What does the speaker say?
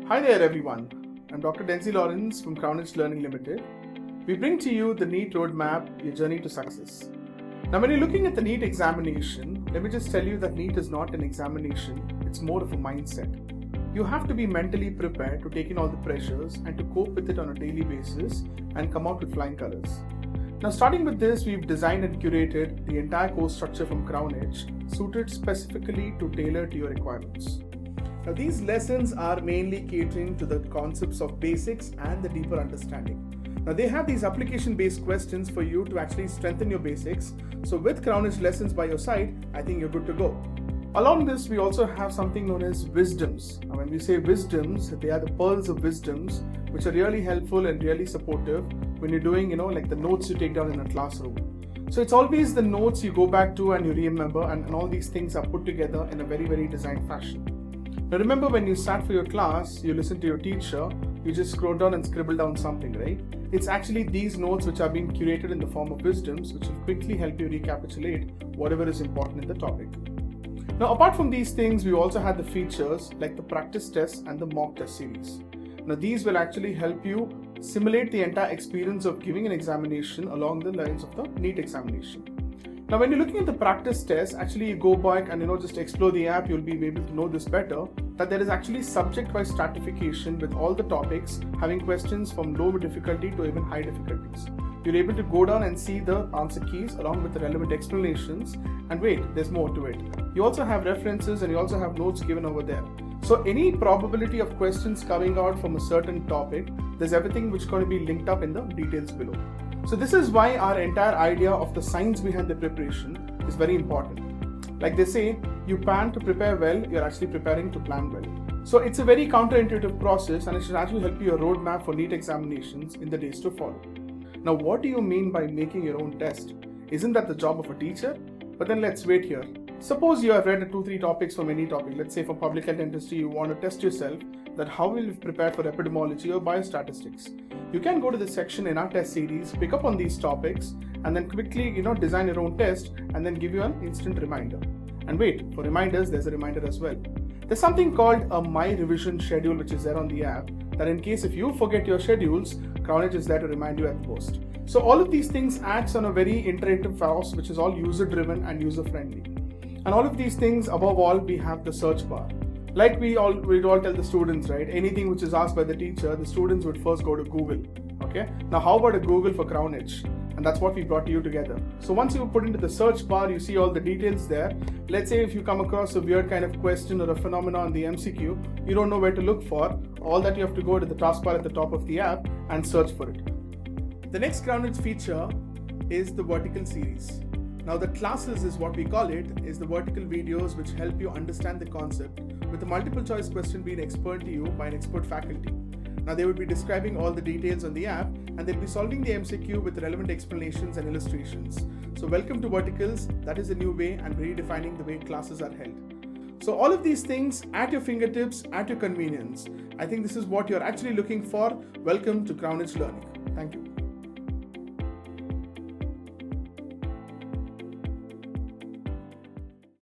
Hi there everyone, I'm Dr. Denzi Lawrence from CrownEdge Learning Limited. We bring to you the NEET roadmap, your journey to success. Now when you're looking at the NEET examination, let me just tell you that NEET is not an examination, it's more of a mindset. You have to be mentally prepared to take in all the pressures and to cope with it on a daily basis and come out with flying colors. Now starting with this, we've designed and curated the entire course structure from CrownEdge, suited specifically to tailor to your requirements. Now these lessons are mainly catering to the concepts of basics and the deeper understanding. Now they have these application-based questions for you to actually strengthen your basics. So with CrownEdge lessons by your side, I think you're good to go. Along this, we also have something known as wisdoms. Now when we say wisdoms, they are the pearls of wisdoms, which are really helpful and really supportive when you're doing, like the notes you take down in a classroom. So it's always the notes you go back to and you remember, and all these things are put together in a very, very designed fashion. Now remember, when you sat for your class, you listen to your teacher, you just scroll down and scribble down something, right? It's actually these notes which are being curated in the form of wisdoms, which will quickly help you recapitulate whatever is important in the topic. Now apart from these things, we also had the features like the practice tests and the mock test series. Now these will actually help you simulate the entire experience of giving an examination along the lines of the NEET examination. Now when you're looking at the practice test, actually you go back and just explore the app, you'll be able to know this better, that there is actually subject-wise stratification with all the topics having questions from low difficulty to even high difficulties. You're able to go down and see the answer keys along with the relevant explanations, and wait, there's more to it. You also have references and you also have notes given over there. So any probability of questions coming out from a certain topic, there's everything which is going to be linked up in the details below. So this is why our entire idea of the science behind the preparation is very important. Like they say, you plan to prepare well, you're actually preparing to plan well. So it's a very counterintuitive process, and it should actually help you a roadmap for NEET examinations in the days to follow. Now what do you mean by making your own test? Isn't that the job of a teacher? But then let's wait here. Suppose you have read 2-3 topics from any topic. Let's say for public health dentistry, you want to test yourself that how will you prepare for epidemiology or biostatistics. You can go to the section in our test series, pick up on these topics, and then quickly design your own test and then give you an instant reminder. And wait, for reminders, there's a reminder as well. There's something called a My Revision schedule which is there on the app, that in case if you forget your schedules, CrownEdge is there to remind you at post. So all of these things acts on a very interactive force which is all user driven and user friendly. And all of these things, above all, we have the search bar. Like we'd all tell the students, right? Anything which is asked by the teacher, the students would first go to Google. Okay. Now how about a Google for CrownEdge? And that's what we brought to you together. So once you put into the search bar, you see all the details there. Let's say if you come across a weird kind of question or a phenomenon on the MCQ, you don't know where to look for. All that you have to go to the taskbar at the top of the app and search for it. The next CrownEdge feature is the vertical series. Now the classes is what we call it, is the vertical videos which help you understand the concept with a multiple choice question being explained to you by an expert faculty. Now they would be describing all the details on the app and they'll be solving the MCQ with relevant explanations and illustrations. So welcome to Verticals, that is a new way and redefining the way classes are held. So all of these things at your fingertips, at your convenience. I think this is what you're actually looking for. Welcome to CrownEdge Learning. Thank you.